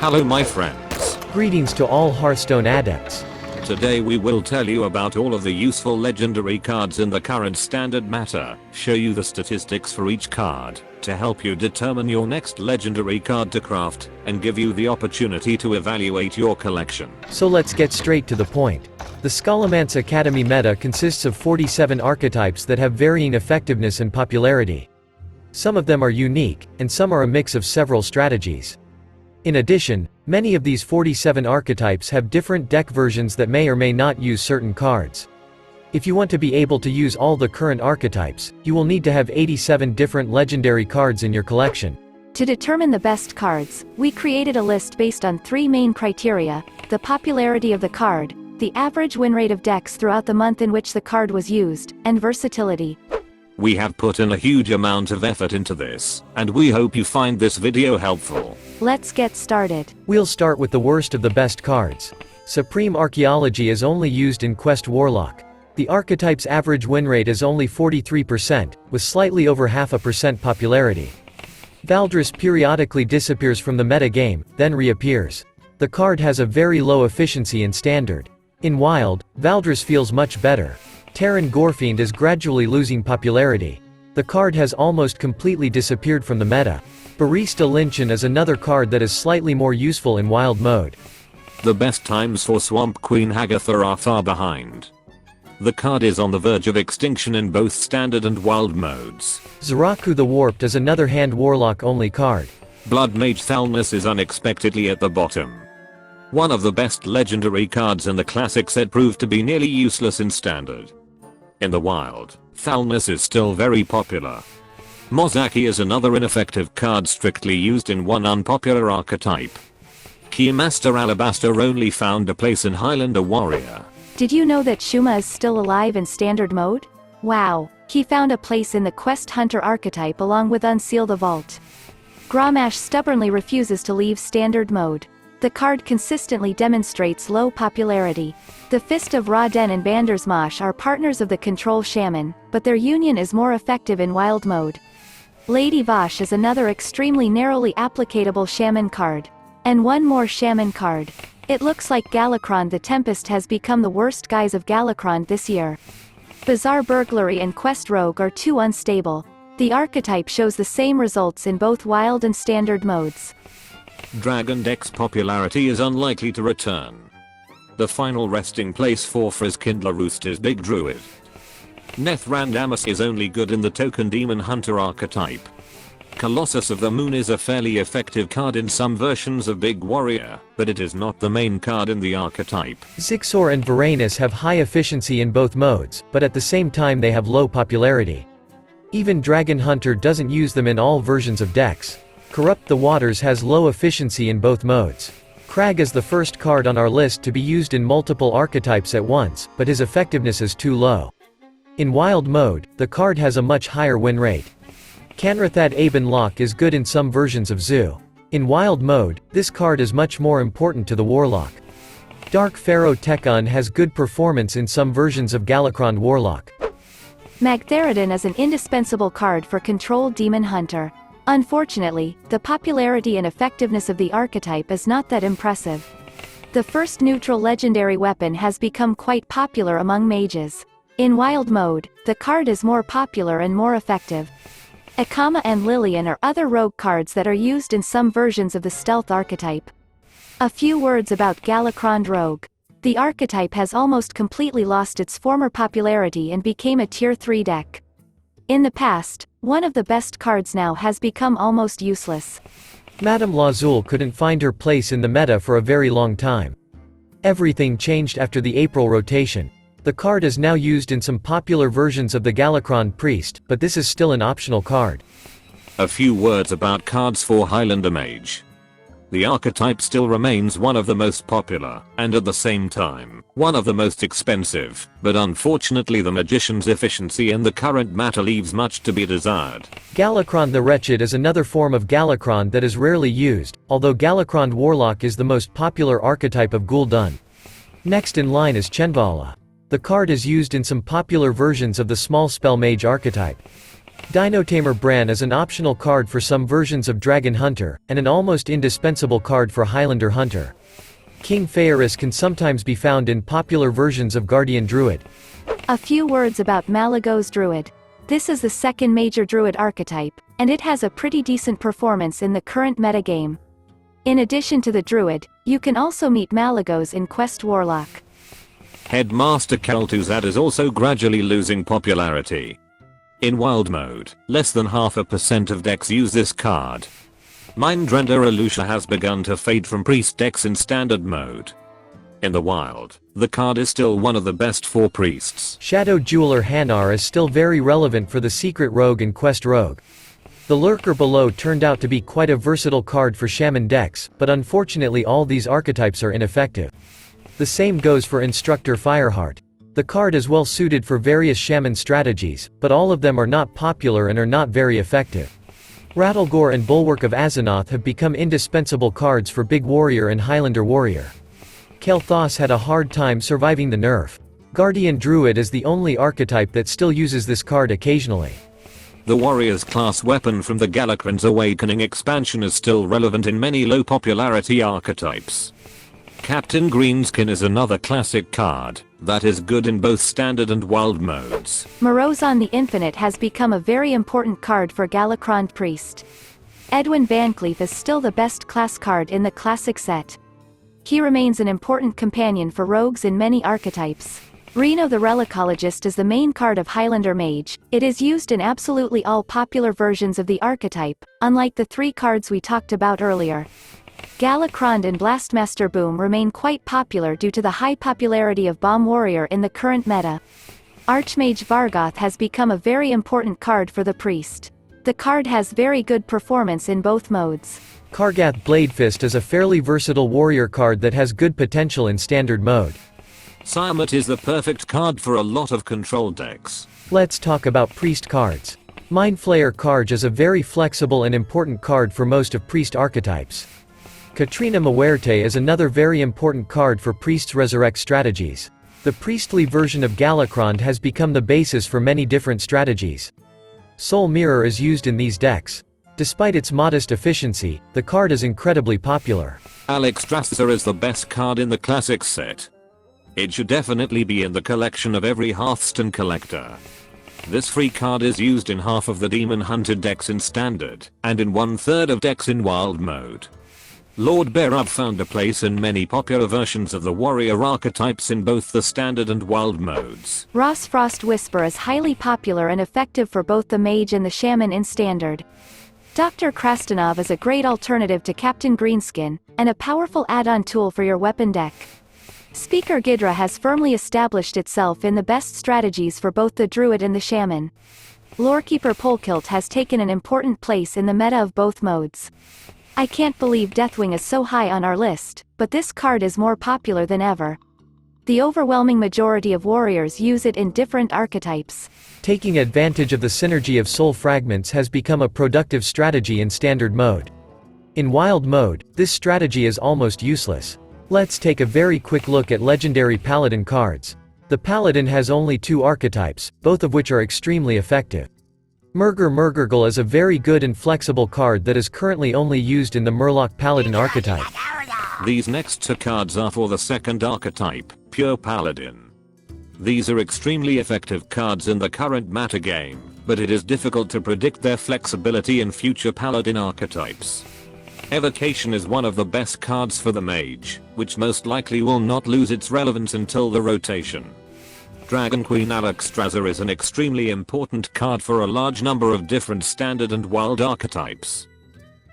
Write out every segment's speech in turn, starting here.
Hello my friends. Greetings to all Hearthstone adepts. Today we will tell you about all of the useful legendary cards in the current standard meta, show you the statistics for each card, to help you determine your next legendary card to craft, and give you the opportunity to evaluate your collection. So let's get straight to the point. The Scholomance Academy meta consists of 47 archetypes that have varying effectiveness and popularity. Some of them are unique, and some are a mix of several strategies. In addition, many of these 47 archetypes have different deck versions that may or may not use certain cards. If you want to be able to use all the current archetypes, you will need to have 87 different legendary cards in your collection. To determine the best cards, we created a list based on three main criteria: the popularity of the card, the average win rate of decks throughout the month in which the card was used, and versatility. We have put in a huge amount of effort into this, and we hope you find this video helpful. Let's get started. We'll start with the worst of the best cards. Supreme Archaeology is only used in Quest Warlock. The archetype's average win rate is only 43%, with slightly over 0.5% popularity. Valdris periodically disappears from the meta game, then reappears. The card has a very low efficiency in Standard. In Wild, Valdris feels much better. Terran Gorefiend is gradually losing popularity. The card has almost completely disappeared from the meta. Barista Lynchin is another card that is slightly more useful in Wild mode. The best times for Swamp Queen Hagatha are far behind. The card is on the verge of extinction in both Standard and Wild modes. Zeraku the Warped is another hand Warlock only card. Blood Mage Thalmus is unexpectedly at the bottom. One of the best legendary cards in the classic set proved to be nearly useless in Standard. In the Wild, Thalmus is still very popular. Mozaki is another ineffective card strictly used in one unpopular archetype. Keymaster Alabaster only found a place in Highlander Warrior. Did you know that Shuma is still alive in Standard mode? Wow, he found a place in the Quest Hunter archetype along with Unseal the Vault. Grommash stubbornly refuses to leave Standard mode. The card consistently demonstrates low popularity. The Fist of Ra-Den and Bandersmosh are partners of the Control Shaman, but their union is more effective in Wild mode. Lady Vosh is another extremely narrowly applicable Shaman card. And one more Shaman card. It looks like Galakrond the Tempest has become the worst guise of Galakrond this year. Bizarre Burglary and Quest Rogue are too unstable. The archetype shows the same results in both Wild and Standard modes. Dragon Deck's popularity is unlikely to return. The final resting place for Friskindler Roost is Big Druid. Nethrandamus is only good in the Token Demon Hunter archetype. Colossus of the Moon is a fairly effective card in some versions of Big Warrior, but it is not the main card in the archetype. Zixor and Varanus have high efficiency in both modes, but at the same time they have low popularity. Even Dragon Hunter doesn't use them in all versions of decks. Corrupt the Waters has low efficiency in both modes. Crag is the first card on our list to be used in multiple archetypes at once, but his effectiveness is too low. In Wild mode, the card has a much higher win rate. Canrathad Aben Locke is good in some versions of Zoo. In Wild mode, this card is much more important to the Warlock. Dark Pharaoh Tekun has good performance in some versions of Galakrond Warlock. Magtheridon is an indispensable card for Control Demon Hunter. Unfortunately, the popularity and effectiveness of the archetype is not that impressive. The first neutral legendary weapon has become quite popular among mages. In Wild mode, the card is more popular and more effective. Akama and Lillian are other rogue cards that are used in some versions of the stealth archetype. A few words about Galakrond Rogue. The archetype has almost completely lost its former popularity and became a tier 3 deck. In the past, one of the best cards now has become almost useless. Madame Lazul couldn't find her place in the meta for a very long time. Everything changed after the April rotation. The card is now used in some popular versions of the Galakrond Priest, but this is still an optional card. A few words about cards for Highlander Mage. The archetype still remains one of the most popular, and at the same time, one of the most expensive, but unfortunately the Magician's efficiency in the current meta leaves much to be desired. Galakrond the Wretched is another form of Galakrond that is rarely used, although Galakrond Warlock is the most popular archetype of Gul'dan. Next in line is Chenvala. The card is used in some popular versions of the Small Spell Mage archetype. Dinotamer Bran is an optional card for some versions of Dragon Hunter, and an almost indispensable card for Highlander Hunter. King Phaeris can sometimes be found in popular versions of Guardian Druid. A few words about Malygos Druid. This is the second major Druid archetype, and it has a pretty decent performance in the current metagame. In addition to the Druid, you can also meet Malygos in Quest Warlock. Headmaster Kel'Thuzad is also gradually losing popularity. In wild mode, less than 0.5% of decks use this card. Mindrender Alusha has begun to fade from priest decks in standard mode. In the wild, the card is still one of the best for priests. Shadow Jeweler Hanar is still very relevant for the Secret Rogue and Quest Rogue. The Lurker below turned out to be quite a versatile card for Shaman decks, but unfortunately all these archetypes are ineffective. The same goes for Instructor Fireheart. The card is well suited for various Shaman strategies, but all of them are not popular and are not very effective. Rattlegore and Bulwark of Azeroth have become indispensable cards for Big Warrior and Highlander Warrior. Kel'Thas had a hard time surviving the nerf. Guardian Druid is the only archetype that still uses this card occasionally. The Warrior's class weapon from the Galakrond's Awakening expansion is still relevant in many low popularity archetypes. Captain Greenskin is another classic card that is good in both standard and wild modes. Morozon the Infinite has become a very important card for Galakrond Priest. Edwin Vancleef is still the best class card in the classic set. He remains an important companion for rogues in many archetypes. Reno the Relicologist is the main card of Highlander Mage. It is used in absolutely all popular versions of the archetype, unlike the 3 cards we talked about earlier. Galakrond and Blastmaster Boom remain quite popular due to the high popularity of Bomb Warrior in the current meta. Archmage Vargoth has become a very important card for the priest. The card has very good performance in both modes. Kargath Bladefist is a fairly versatile warrior card that has good potential in standard mode. Siamat is the perfect card for a lot of control decks. Let's talk about priest cards. Mindflayer Karj is a very flexible and important card for most of priest archetypes. Katrina Muerte is another very important card for priest's resurrect strategies. The priestly version of Galakrond has become the basis for many different strategies. Soul Mirror is used in these decks. Despite its modest efficiency, the card is incredibly popular. Alexstrasza is the best card in the classic set. It should definitely be in the collection of every Hearthstone collector. This free card is used in half of the Demon Hunter decks in standard, and in 1/3 of decks in wild mode. Lord Berub found a place in many popular versions of the warrior archetypes in both the standard and wild modes. Ross Frost Whisper is highly popular and effective for both the mage and the shaman in standard. Dr. Krastanov is a great alternative to Captain Greenskin, and a powerful add-on tool for your weapon deck. Speaker Ghidra has firmly established itself in the best strategies for both the druid and the shaman. Lorekeeper Polkilt has taken an important place in the meta of both modes. I can't believe Deathwing is so high on our list, but this card is more popular than ever. The overwhelming majority of warriors use it in different archetypes. Taking advantage of the synergy of soul fragments has become a productive strategy in standard mode. In wild mode, this strategy is almost useless. Let's take a very quick look at legendary paladin cards. The paladin has only 2 archetypes, both of which are extremely effective. Murgurgle is a very good and flexible card that is currently only used in the Murloc Paladin archetype. These next 2 cards are for the second archetype, Pure Paladin. These are extremely effective cards in the current meta game, but it is difficult to predict their flexibility in future Paladin archetypes. Evocation is one of the best cards for the mage, which most likely will not lose its relevance until the rotation. Dragon Queen Alexstrasza is an extremely important card for a large number of different standard and wild archetypes.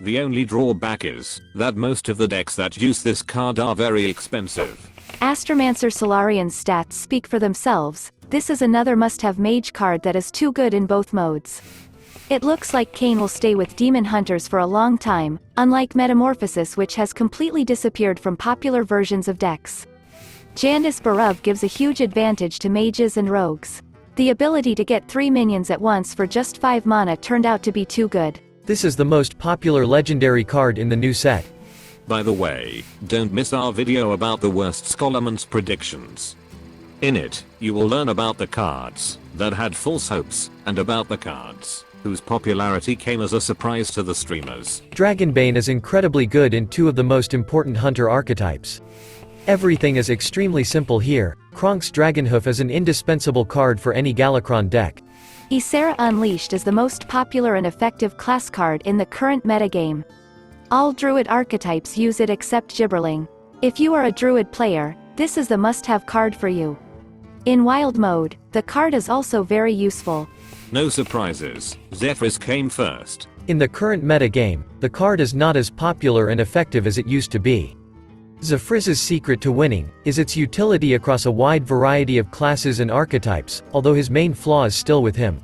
The only drawback is that most of the decks that use this card are very expensive. Astromancer Solarian's stats speak for themselves. This is another must-have mage card that is too good in both modes. It looks like Kayn will stay with Demon Hunters for a long time, unlike Metamorphosis, which has completely disappeared from popular versions of decks. Jandis Baruv gives a huge advantage to mages and rogues. The ability to get 3 minions at once for just 5 mana turned out to be too good. This is the most popular legendary card in the new set. By the way, don't miss our video about the worst Scholomance predictions. In it, you will learn about the cards that had false hopes, and about the cards whose popularity came as a surprise to the streamers. Dragonbane is incredibly good in two of the most important hunter archetypes. Everything is extremely simple here. Kronk's Dragonhoof is an indispensable card for any Galakrond deck. Ysera Unleashed is the most popular and effective class card in the current metagame. All Druid archetypes use it except Gibberling. If you are a Druid player, this is the must-have card for you. In Wild mode, the card is also very useful. No surprises, Zephrys came first. In the current metagame, the card is not as popular and effective as it used to be. Zephrys's secret to winning is its utility across a wide variety of classes and archetypes, although his main flaw is still with him.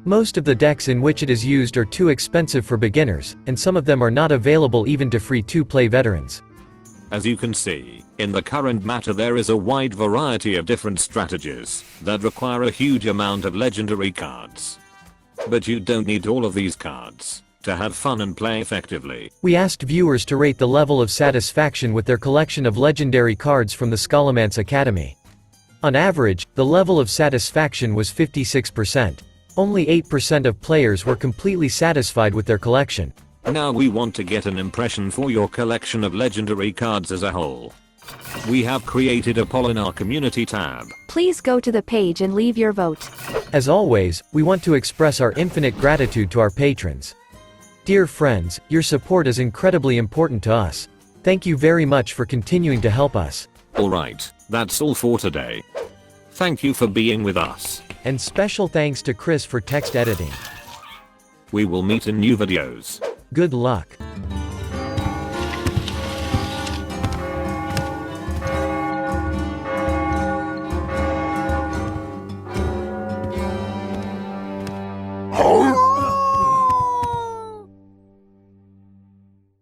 Most of the decks in which it is used are too expensive for beginners, and some of them are not available even to free-to-play veterans. As you can see, in the current meta there is a wide variety of different strategies that require a huge amount of legendary cards. But you don't need all of these cards to have fun and play effectively. We asked viewers to rate the level of satisfaction with their collection of legendary cards from the Scholomance Academy. On average, the level of satisfaction was 56%. Only 8% of players were completely satisfied with their collection. Now we want to get an impression for your collection of legendary cards as a whole. We have created a poll in our community tab. Please go to the page and leave your vote. As always, we want to express our infinite gratitude to our patrons. Dear friends, your support is incredibly important to us. Thank you very much for continuing to help us. Alright, that's all for today. Thank you for being with us. And special thanks to Chris for text editing. We will meet in new videos. Good luck.